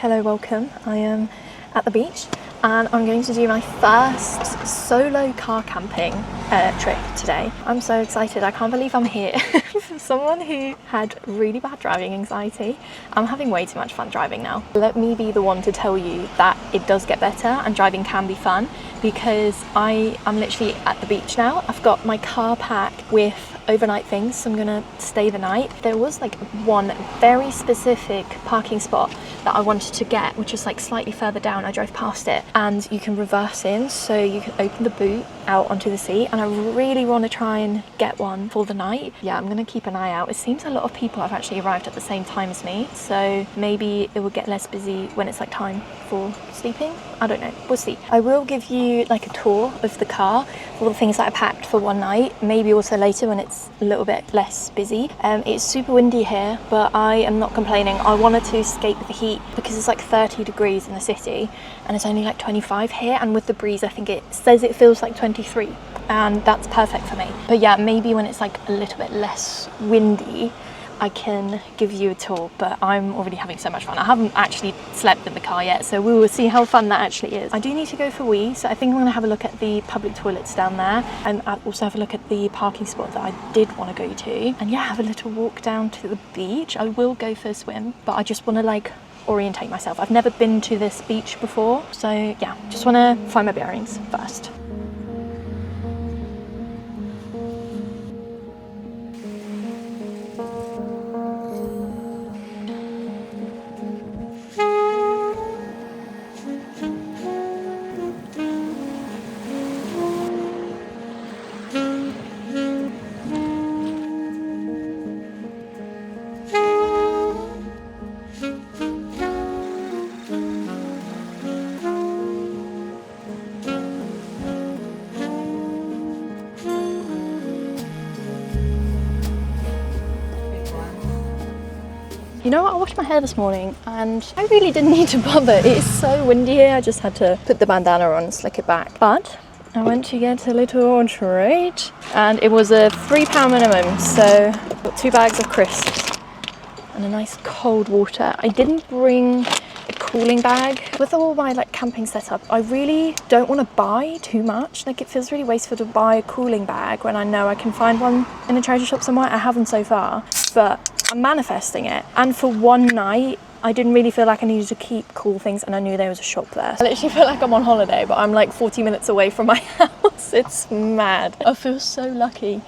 Hello, welcome. I am at the beach and I'm going to do my first solo car camping trip today. I'm so excited. I can't believe I'm here. For someone who had really bad driving anxiety, I'm having way too much fun driving now. Let me be the one to tell you that it does get better and driving can be fun, because I'm literally at the beach now. I've got my car packed with overnight things, so I'm gonna stay the night. There was like one very specific parking spot that I wanted to get, which is like slightly further down. I drove past it and you can reverse in, so you can open the boot out onto the seat, and I really want to try and get one for the night. Yeah, I'm gonna keep an eye out. It seems a lot of people have actually arrived at the same time as me, so maybe it will get less busy when it's like time for sleeping. I don't know, we'll see. I will give you like a tour of the car, all the things that I packed for one night, maybe also later when it's a little bit less busy. It's super windy here, but I am not complaining. I wanted to escape the heat because it's like 30 degrees in the city and it's only like 25 here, and with the breeze I think it says it feels like 23, and that's perfect for me. But yeah, maybe when it's like a little bit less windy I can give you a tour, but I'm already having so much fun. I haven't actually slept in the car yet, so we will see how fun that actually is. I do need to go for a wee, so I think I'm gonna have a look at the public toilets down there, and I'll also have a look at the parking spot that I did want to go to, and yeah, have a little walk down to the beach. I will go for a swim, but I just want to like orientate myself. I've never been to this beach before, so yeah, just want to find my bearings first. You know what, I washed my hair this morning and I really didn't need to bother. It is so windy here, I just had to put the bandana on and slick it back. But I went to get a little treat and it was a £3 minimum, so got 2 bags of crisps and a nice cold water. I didn't bring a cooling bag. With all my like camping setup, I really don't want to buy too much. Like, it feels really wasteful to buy a cooling bag when I know I can find one in a treasure shop somewhere. I haven't so far, but I'm manifesting it. And for one night I didn't really feel like I needed to keep cool things, and I knew there was a shop there. I literally feel like I'm on holiday, but I'm like 40 minutes away from my house. It's mad. I feel so lucky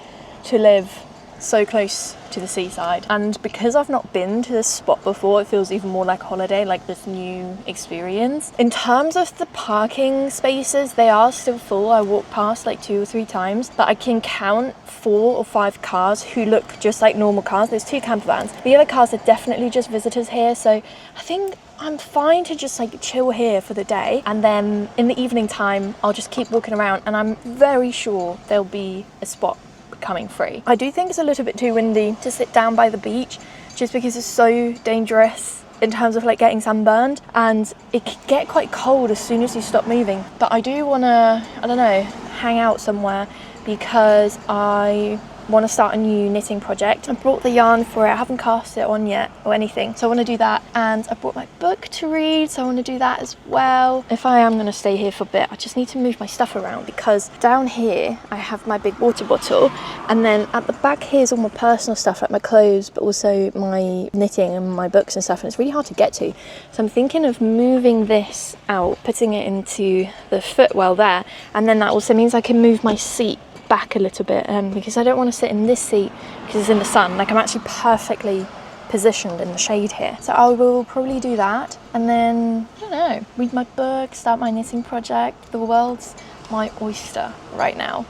to live so close to the seaside, and because I've not been to this spot before, it feels even more like a holiday, like this new experience. In terms of the parking spaces, they are still full. I walked past like 2 or 3 times, but I can count 4 or 5 cars who look just like normal cars. There's 2 camper vans. The other cars are definitely just visitors here, so I think I'm fine to just like chill here for the day, and then in the evening time I'll just keep walking around, and I'm very sure there'll be a spot coming free. I do think it's a little bit too windy to sit down by the beach, just because it's so dangerous in terms of like getting sunburned, and it can get quite cold as soon as you stop moving. But I do want to, I don't know, hang out somewhere because I want to start a new knitting project. I brought the yarn for it. I haven't cast it on yet or anything, so I want to do that. And I brought my book to read, so I want to do that as well. If I am going to stay here for a bit, I just need to move my stuff around, because down here I have my big water bottle, and then at the back here is all my personal stuff, like my clothes, but also my knitting and my books and stuff, and it's really hard to get to. So I'm thinking of moving this out, putting it into the footwell there, and then that also means I can move my seat back a little bit, because I don't want to sit in this seat because it's in the sun. Like, I'm actually perfectly positioned in the shade here, so I will probably do that, and then I don't know, read my book, start my knitting project. The world's my oyster right now.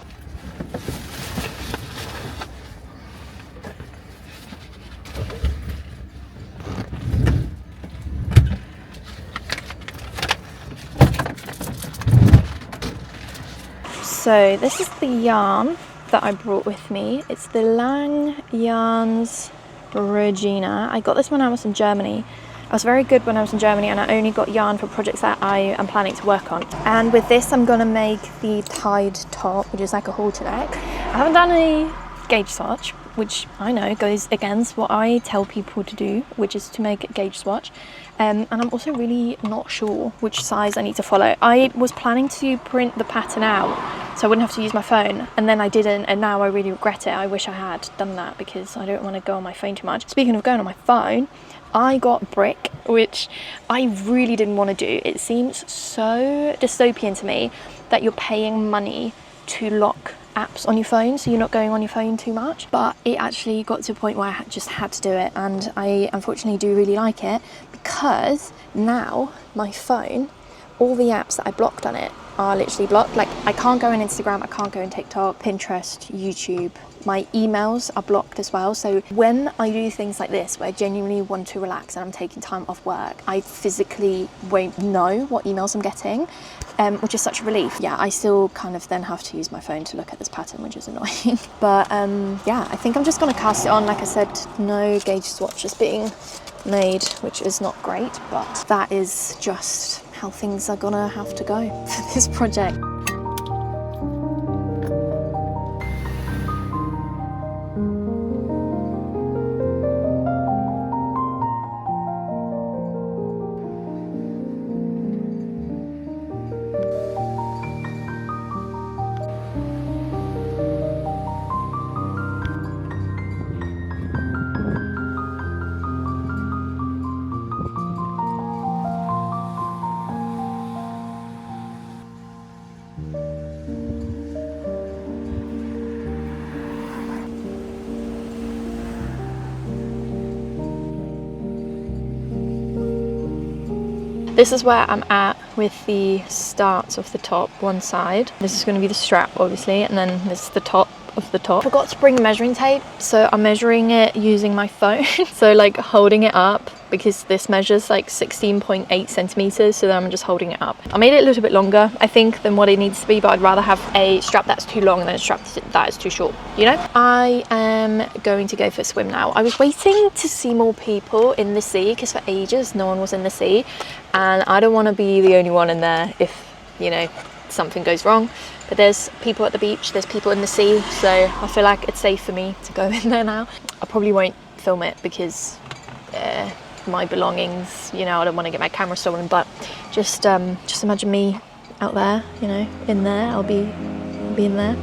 So this is the yarn that I brought with me. It's the Lang Yarns Regina. I got this when I was in Germany. I was very good when I was in Germany, and I only got yarn for projects that I am planning to work on. And with this I'm going to make the tied top, which is like a halter neck. I haven't done any gauge swatch, which I know goes against what I tell people to do, which is to make a gauge swatch. And I'm also really not sure which size I need to follow. I was planning to print the pattern out so I wouldn't have to use my phone, and then I didn't, and now I really regret it. I wish I had done that because I don't want to go on my phone too much. Speaking of going on my phone, I got Brick, which I really didn't want to do. It seems so dystopian to me that you're paying money to lock apps on your phone so you're not going on your phone too much, but it actually got to a point where I just had to do it, and I unfortunately do really like it because now my phone, all the apps that I blocked on it are literally blocked. Like, I can't go on Instagram, I can't go on TikTok, Pinterest, YouTube. My emails are blocked as well. So when I do things like this, where I genuinely want to relax and I'm taking time off work, I physically won't know what emails I'm getting, which is such a relief. Yeah, I still kind of then have to use my phone to look at this pattern, which is annoying. But yeah, I think I'm just gonna cast it on. Like I said, no gauge swatches being made, which is not great, but that is just how things are gonna have to go for this project. This is where I'm at with the start of the top, one side. This is going to be the strap, obviously, and then this is the top of the top. I forgot to bring measuring tape, so I'm measuring it using my phone. So like holding it up, because this measures like 16.8 centimeters, so then I'm just holding it up. I made it a little bit longer, I think, than what it needs to be, but I'd rather have a strap that's too long than a strap that is too short, you know? I am going to go for a swim now. I was waiting to see more people in the sea, because for ages no one was in the sea, and I don't want to be the only one in there if, you know, something goes wrong. But there's people at the beach, there's people in the sea, so I feel like it's safe for me to go in there now. I probably won't film it because my belongings, you know, I don't want to get my camera stolen, but just imagine me out there, you know, in there. I'll be in there.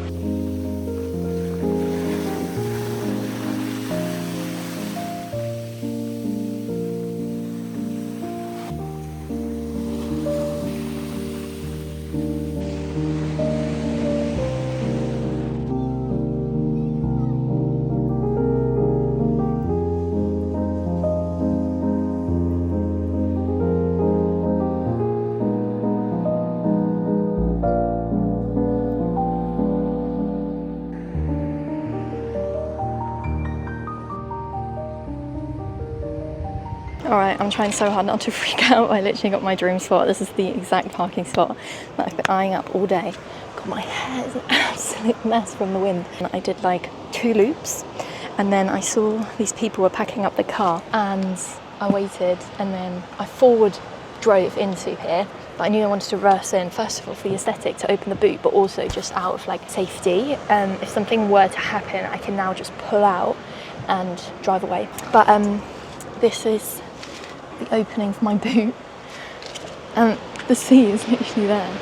Alright, I'm trying so hard not to freak out. I literally got my dream spot. This is the exact parking spot that I've been eyeing up all day. God, my hair is an absolute mess from the wind. And I did like 2 loops, and then I saw these people were packing up the car, and I waited, and then I forward drove into here. But I knew I wanted to reverse in, first of all, for the aesthetic, to open the boot, but also just out of like safety. If something were to happen, I can now just pull out and drive away. But this is the opening for my boot, and the sea is literally there.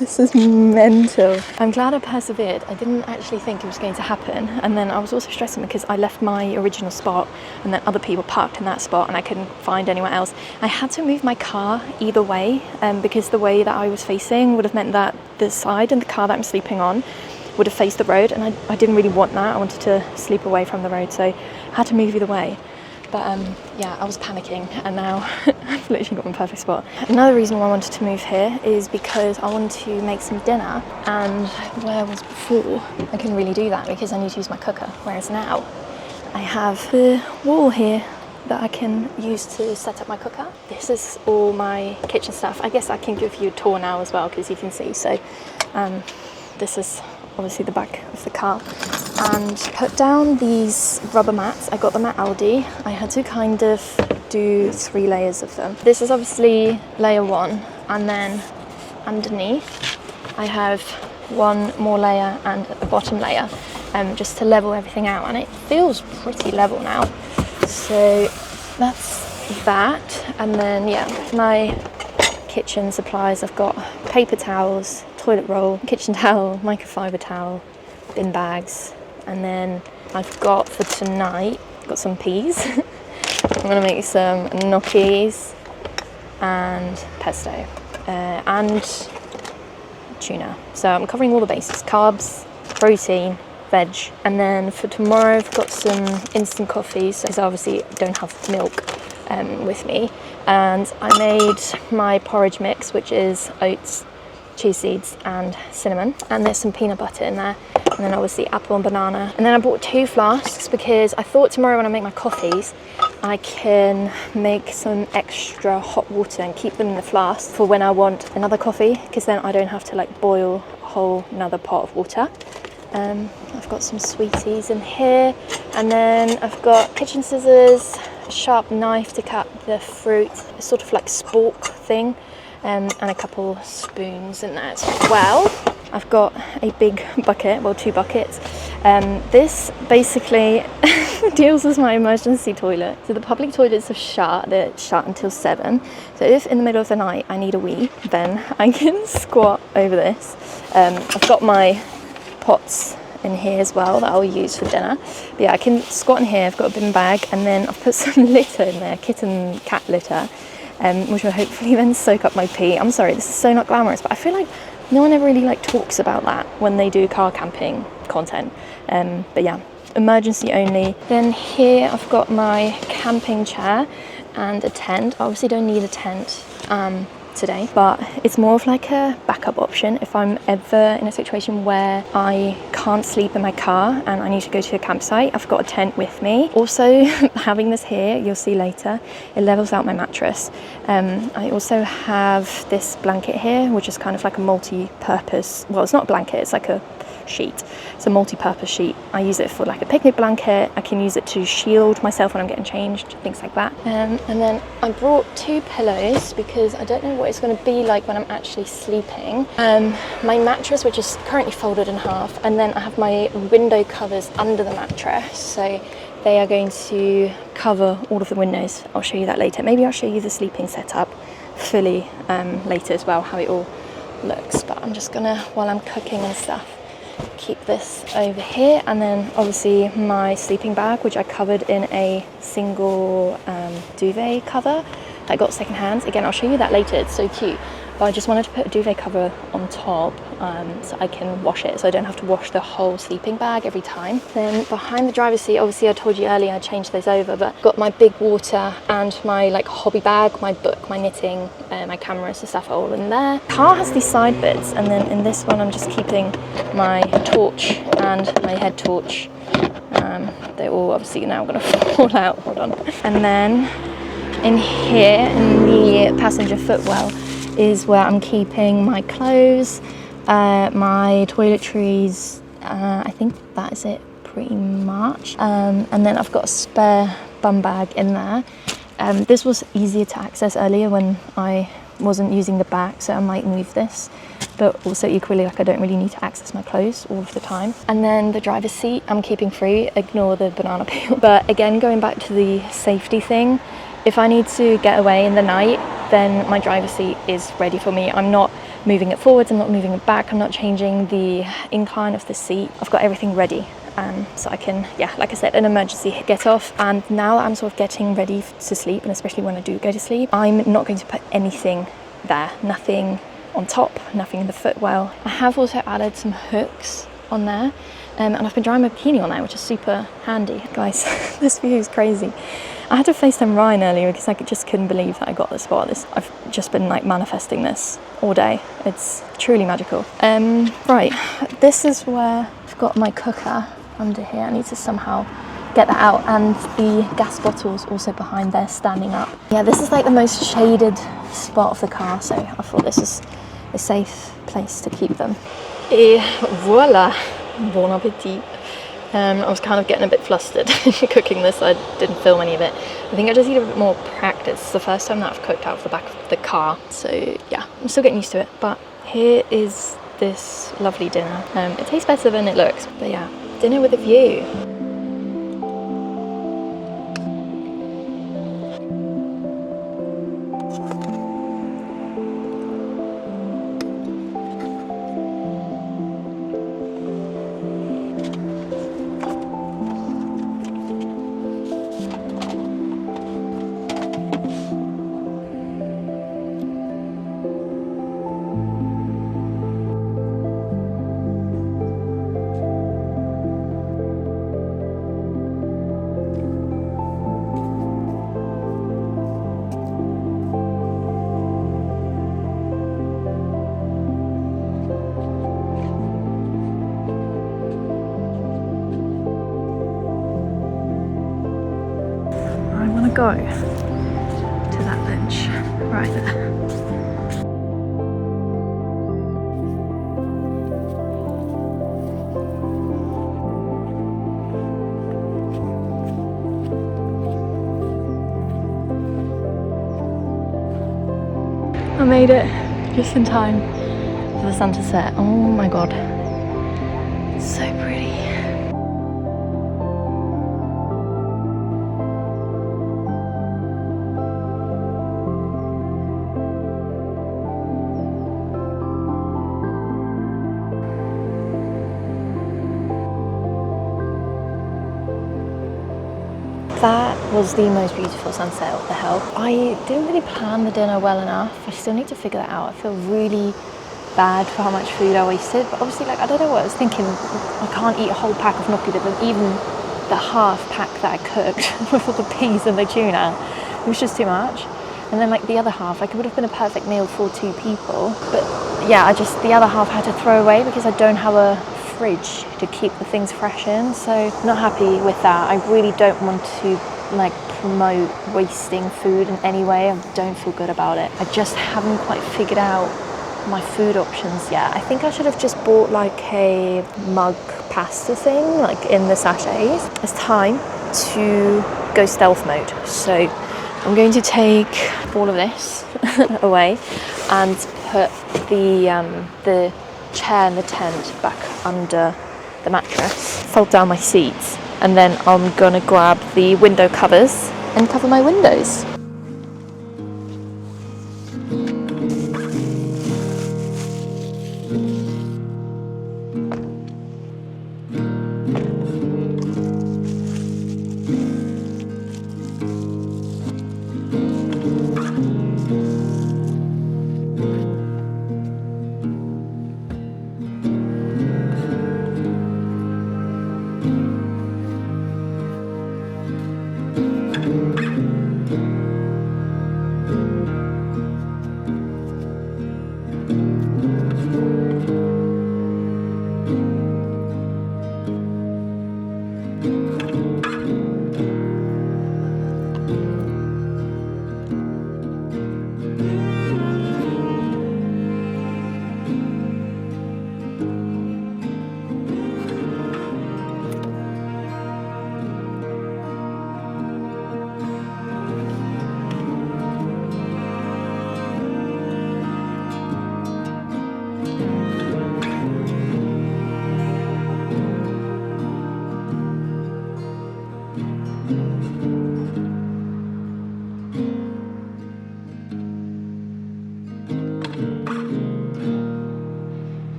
This is mental. I'm glad I persevered. I didn't actually think it was going to happen, and then I was also stressing because I left my original spot and then other people parked in that spot and I couldn't find anywhere else. I had to move my car either way, because the way that I was facing would have meant that the side and the car that I'm sleeping on would have faced the road, and I didn't really want that. I wanted to sleep away from the road, so I had to move either way. But yeah, I was panicking, and now I've literally got my perfect spot. Another reason why I wanted to move here is because I wanted to make some dinner, and where I was before, I couldn't really do that because I need to use my cooker, whereas now I have the wall here that I can use to set up my cooker. This is all my kitchen stuff. I guess I can give you a tour now as well, because you can see. So this is obviously the back of the car, and put down these rubber mats. I got them at Aldi. I had to kind of do 3 layers of them. This is obviously layer 1, and then underneath I have one more layer and a bottom layer, just to level everything out, and it feels pretty level now. So that's that. And then yeah, my kitchen supplies, I've got paper towels, toilet roll, kitchen towel, microfiber towel, bin bags, and then I've got for tonight, got some peas. I'm gonna make some gnocchis and pesto and tuna. So I'm covering all the bases: carbs, protein, veg. And then for tomorrow I've got some instant coffees, because I obviously don't have milk with me. And I made my porridge mix, which is oats, chia seeds and cinnamon, and there's some peanut butter in there, and then obviously apple and banana. And then I bought 2 flasks because I thought tomorrow when I make my coffees I can make some extra hot water and keep them in the flask for when I want another coffee, because then I don't have to like boil a whole another pot of water. I've got some sweeties in here, and then I've got kitchen scissors, a sharp knife to cut the fruit, a sort of like spork thing, and a couple spoons in there as well. I've got a big bucket, well 2 buckets. This basically deals with my emergency toilet. So the public toilets are shut, they're shut until 7. So if in the middle of the night I need a wee, then I can squat over this. I've got my pots in here as well that I'll use for dinner. But yeah, I can squat in here. I've got a bin bag, and then I've put some litter in there, kitten cat litter, which will hopefully then soak up my pee. I'm sorry, this is so not glamorous, but I feel like no one ever really like talks about that when they do car camping content. But yeah, emergency only. Then here I've got my camping chair and a tent. I obviously don't need a tent today, but it's more of like a backup option if I'm ever in a situation where I can't sleep in my car and I need to go to a campsite. I've got a tent with me. Also, having this here, you'll see later, it levels out my mattress. I also have this blanket here, which is kind of like a multi-purpose, well, it's not a blanket, it's like a sheet. It's a multi-purpose sheet. I use it for like a picnic blanket. I can use it to shield myself when I'm getting changed, things like that. And then I brought 2 pillows because I don't know what it's going to be like when I'm actually sleeping. My mattress, which is currently folded in half, and then I have my window covers under the mattress, so they are going to cover all of the windows. I'll show you that later. Maybe I'll show you the sleeping setup fully later as well, how it all looks. But I'm just gonna, while I'm cooking and stuff, keep this over here. And then obviously my sleeping bag, which I covered in a single duvet cover I got secondhand. Again, I'll show you that later, it's so cute. But I just wanted to put a duvet cover on top so I can wash it, so I don't have to wash the whole sleeping bag every time. Then behind the driver's seat, obviously I told you earlier I changed those over, but got my big water and my like hobby bag, my book, my knitting, my cameras and stuff are all in there. The car has these side bits, and then in this one I'm just keeping my torch and my head torch. They're all obviously now gonna fall out, hold on. And then in here, in the passenger footwell, is where I'm keeping my clothes, my toiletries, I think that is it pretty much. And then I've got a spare bum bag in there. This was easier to access earlier when I wasn't using the back, so I might move this. But also equally, like, I don't really need to access my clothes all of the time. And then the driver's seat I'm keeping free, ignore the banana peel. But again, going back to the safety thing, if I need to get away in the night, then my driver's seat is ready for me. I'm not moving it forwards, I'm not moving it back, I'm not changing the incline of the seat. I've got everything ready. So I can, yeah, like I said, an emergency get off. And now that I'm sort of getting ready to sleep, and especially when I do go to sleep, I'm not going to put anything there, nothing on top, nothing in the footwell. I have also added some hooks on there, and I've been drying my bikini on there, which is super handy. Guys, this view is crazy. I had to FaceTime Ryan earlier because I just couldn't believe that I got this spot. I've just been like manifesting this all day. It's truly magical. Right, this is where I've got my cooker under here. I need to somehow get that out, and the gas bottles also behind there standing up. Yeah, this is like the most shaded spot of the car, so I thought this is a safe place to keep them. Et voila, bon appetit. I was kind of getting a bit flustered cooking this, so I didn't film any of it. I think I just need a bit more practice. It's the first time that I've cooked out of the back of the car, so yeah, I'm still getting used to it. But here is this lovely dinner. It tastes better than it looks, but yeah, dinner with a view. Go to that bench right there. I made it just in time for the sun to set. Oh my god, it's so pretty. That was the most beautiful sunset, what the hell. I didn't really plan the dinner well enough. I still need to figure that out. I feel really bad for how much food I wasted, but obviously, like, I don't know what I was thinking. I can't eat a whole pack of gnocchi, but then even the half pack that I cooked with all the peas and the tuna, it was just too much. And then like the other half, like, it would have been a perfect meal for 2 people. But yeah, the other half I had to throw away because I don't have a fridge to keep the things fresh in, so not happy with that. I really don't want to like promote wasting food in any way. I don't feel good about it. I just haven't quite figured out my food options yet. I think I should have just bought like a mug pasta thing, like in the sachets. It's time to go stealth mode, so I'm going to take all of this away and put the chair and the tent back under the mattress, fold down my seats, and then I'm gonna grab the window covers and cover my windows.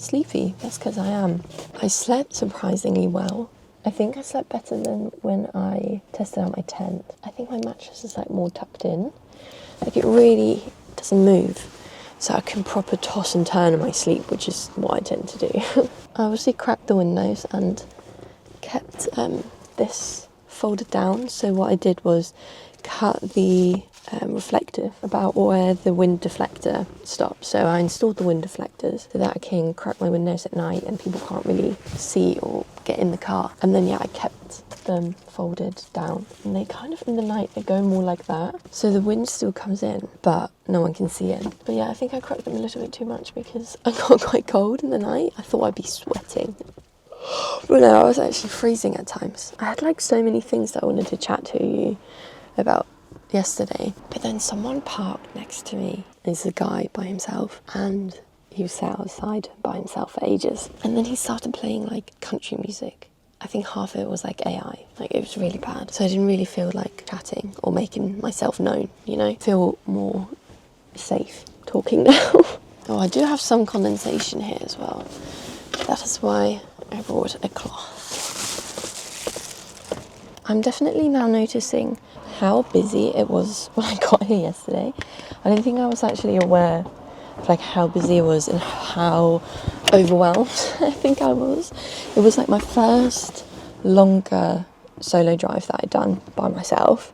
sleepy. That's because I am. I slept surprisingly well. I think I slept better than when I tested out my tent. I think my mattress is like more tucked in. Like it really doesn't move. So I can proper toss and turn in my sleep, which is what I tend to do. I obviously cracked the windows and kept this folded down. So what I did was cut the reflective about where the wind deflector stops. So I installed the wind deflectors so that I can crack my windows at night and people can't really see or get in the car. And then I kept them folded down, and they kind of in the night they go more like that, so the wind still comes in but no one can see it. But I think I cracked them a little bit too much because I got quite cold in the night. I thought I'd be sweating. But no, I was actually freezing at times. I had like so many things that I wanted to chat to you about yesterday, but then someone parked next to me. There's a guy by himself, and he was sat outside by himself for ages, and then he started playing like country music. I think half of it was like AI, like it was really bad. So I didn't really feel like chatting or making myself known, you know? I feel more safe talking now. Oh, I do have some condensation here as well. That is why I brought a cloth. I'm definitely now noticing how busy it was when I got here yesterday. I don't think I was actually aware of like how busy it was and how overwhelmed I think I was. It was like my first longer solo drive that I'd done by myself.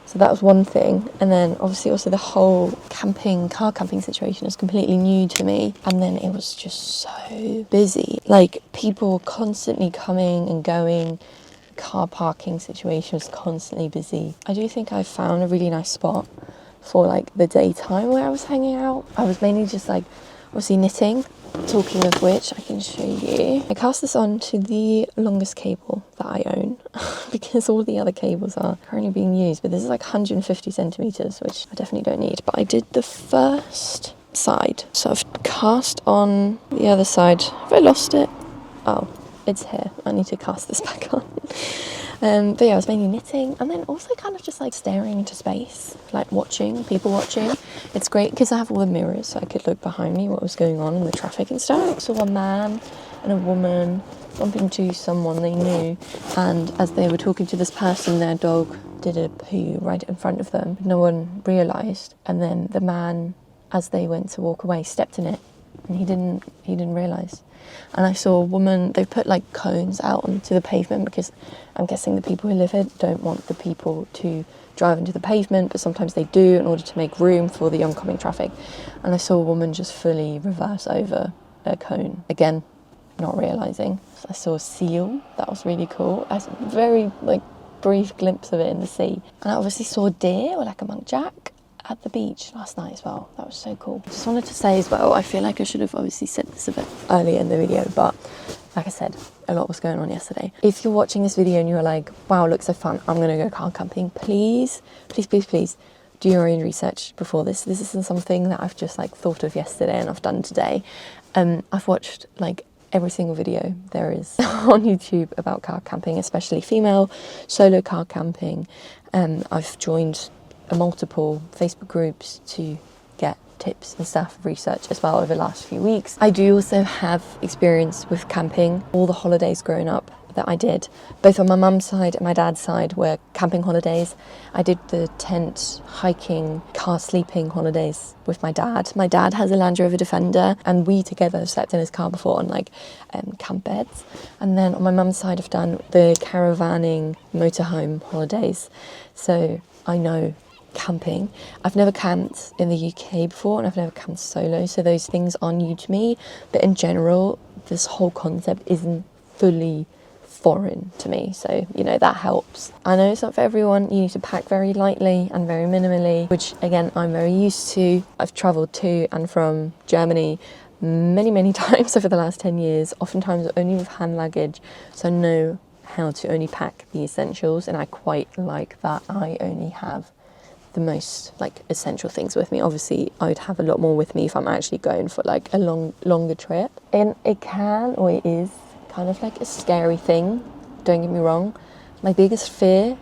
So that was one thing. And then obviously also the whole car camping situation is completely new to me. And then it was just so busy. Like people were constantly coming and going. Car parking situation was constantly busy. I do think I found a really nice spot for like the daytime where I was hanging out. I was mainly just like obviously knitting. Talking of which, I can show you. I cast this on to the longest cable that I own because all the other cables are currently being used, but this is like 150 centimeters, which I definitely don't need. But I did the first side, so I've cast on the other side. Have I lost it? Oh, it's here. I need to cast this back on. But I was mainly knitting and then also kind of just like staring into space, like people watching. It's great because I have all the mirrors so I could look behind me what was going on in the traffic and stuff. I saw a man and a woman bump into someone they knew, and as they were talking to this person, their dog did a poo right in front of them. No one realised, and then the man, as they went to walk away, stepped in it and he didn't realise. And I saw a woman, they put like cones out onto the pavement because I'm guessing the people who live here don't want the people to drive into the pavement, but sometimes they do in order to make room for the oncoming traffic. And I saw a woman just fully reverse over a cone, again, not realising. I saw a seal, that was really cool. I had a very like brief glimpse of it in the sea. And I obviously saw a deer or like a muntjac at the beach last night as well. That was so cool. I just wanted to say as well, I feel like I should have obviously said this a bit earlier in the video, but like I said, a lot was going on yesterday. If you're watching this video and you're like, wow, looks so fun, I'm gonna go car camping, please do your own research before this. This isn't something that I've just like thought of yesterday and I've done today. I've watched like every single video there is on YouTube about car camping, especially female solo car camping. I've joined multiple Facebook groups to get tips and stuff, research as well over the last few weeks. I do also have experience with camping. All the holidays growing up that I did, both on my mum's side and my dad's side, were camping holidays. I did the tent, hiking, car sleeping holidays with my dad. My dad has a Land Rover Defender and we together slept in his car before on like camp beds. And then on my mum's side I've done the caravanning motorhome holidays. So I know camping. I've never camped in the UK before and I've never camped solo, so those things are new to me, but in general this whole concept isn't fully foreign to me, so you know that helps. I know it's not for everyone. You need to pack very lightly and very minimally, which again I'm very used to. I've travelled to and from Germany many times over the last 10 years, oftentimes only with hand luggage, so I know how to only pack the essentials, and I quite like that I only have the most like essential things with me. Obviously I would have a lot more with me if I'm actually going for like a longer trip, and it can, or it is kind of like a scary thing, don't get me wrong. My biggest fear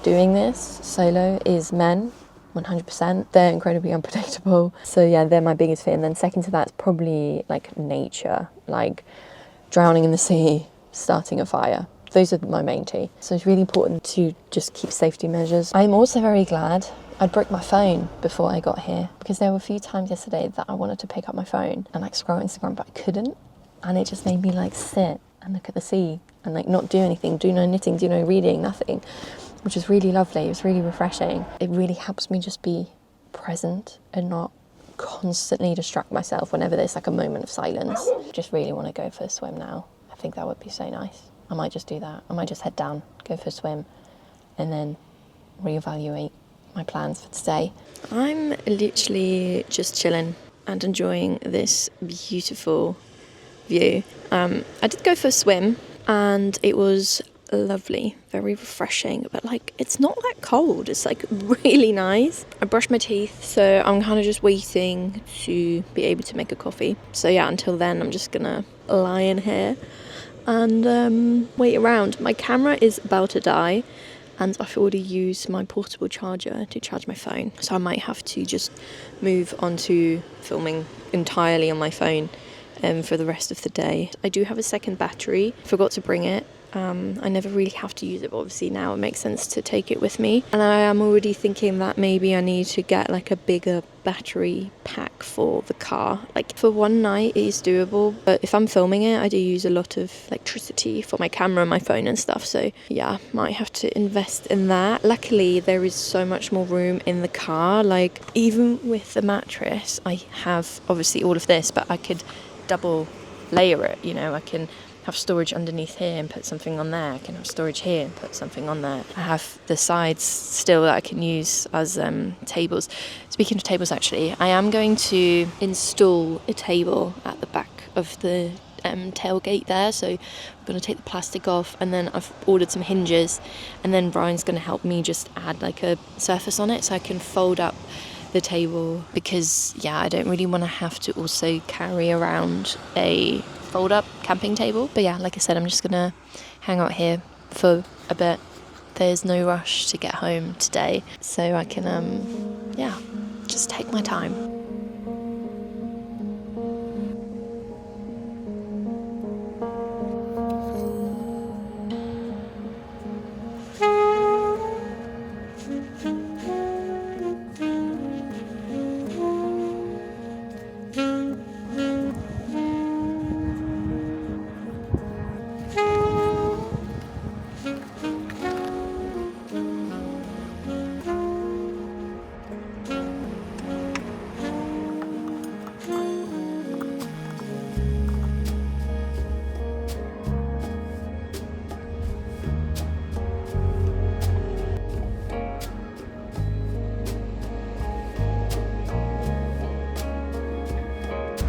doing this solo is men 100%. They're incredibly unpredictable. So yeah, they're my biggest fear. And then second to that's probably like nature, like drowning in the sea, starting a fire. Those are my main two. So it's really important to just keep safety measures. I'm also very glad I broke my phone before I got here, because there were a few times yesterday that I wanted to pick up my phone and like scroll Instagram, but I couldn't. And it just made me like sit and look at the sea and like not do anything, do no knitting, do no reading, nothing, which is really lovely. It was really refreshing. It really helps me just be present and not constantly distract myself whenever there's like a moment of silence. Just really want to go for a swim now. I think that would be so nice. I might just do that. I might just head down, go for a swim, and then reevaluate my plans for today. I'm literally just chilling and enjoying this beautiful view. I did go for a swim and it was lovely, very refreshing, but like it's not that cold. It's like really nice. I brushed my teeth, so I'm kind of just waiting to be able to make a coffee. So yeah, until then I'm just gonna lie in here and wait around. My camera is about to die and I've already used my portable charger to charge my phone, so I might have to just move on to filming entirely on my phone for the rest of the day. I do have a second battery, forgot to bring it. I never really have to use it, but obviously now it makes sense to take it with me. And I am already thinking that maybe I need to get like a bigger battery pack for the car. Like for one night it is doable, but if I'm filming it I do use a lot of electricity for my camera and my phone and stuff, so yeah, might have to invest in that. Luckily there is so much more room in the car, like even with the mattress I have obviously all of this, but I could double layer it, you know. I can have storage underneath here and put something on there. I can have storage here and put something on there. I have the sides still that I can use as tables. Speaking of tables, actually, I am going to install a table at the back of the tailgate there. So I'm going to take the plastic off, and then I've ordered some hinges, and then Brian's going to help me just add like a surface on it so I can fold up the table, because yeah, I don't really want to have to also carry around a fold up camping table. But yeah, like I said, I'm just gonna hang out here for a bit. There's no rush to get home today, so I can yeah, just take my time.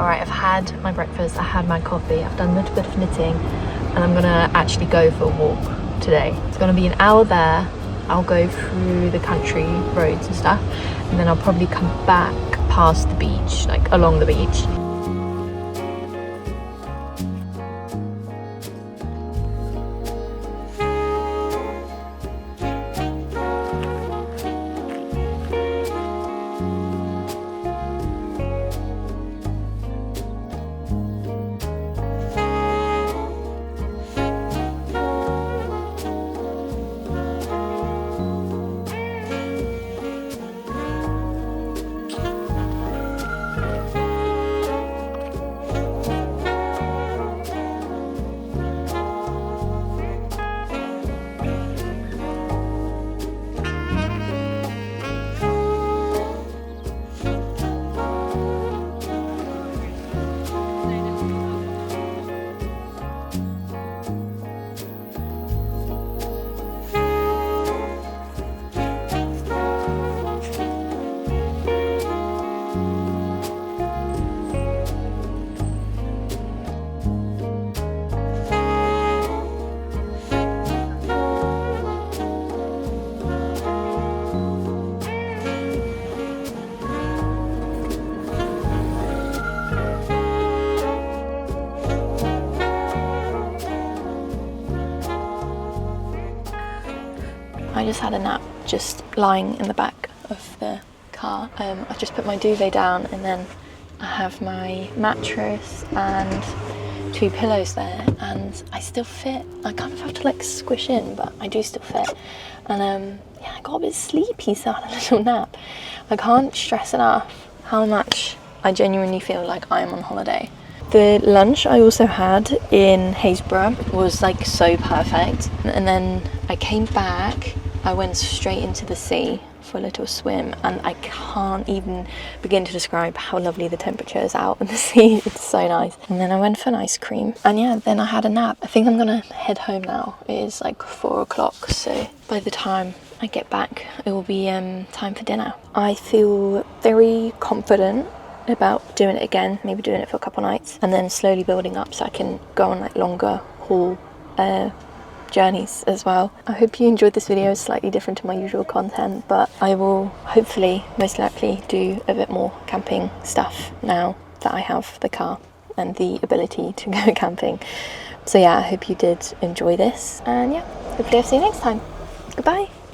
Alright, I've had my breakfast, I had my coffee, I've done a little bit of knitting, and I'm gonna actually go for a walk today. It's gonna be an hour there. I'll go through the country roads and stuff, and then I'll probably come back past the beach, like along the beach. I just had a nap, just lying in the back of the car. I've just put my duvet down, and then I have my mattress and 2 pillows there, and I still fit. I kind of have to like squish in, but I do still fit. And yeah, I got a bit sleepy, so I had a little nap. I can't stress enough how much I genuinely feel like I'm on holiday. The lunch I also had in Haysborough was like so perfect, and then I came back, I went straight into the sea for a little swim, and I can't even begin to describe how lovely the temperature is out in the sea. It's so nice. And then I went for an ice cream, and yeah, then I had a nap. I think I'm gonna head home now. It is like 4 o'clock, so by the time I get back it will be time for dinner. I feel very confident about doing it again, maybe doing it for a couple nights and then slowly building up so I can go on like longer haul journeys as well. I hope you enjoyed this video. It's slightly different to my usual content, but I will hopefully most likely do a bit more camping stuff now that I have the car and the ability to go camping. So yeah, I hope you did enjoy this, and yeah, hopefully I'll see you next time. Goodbye.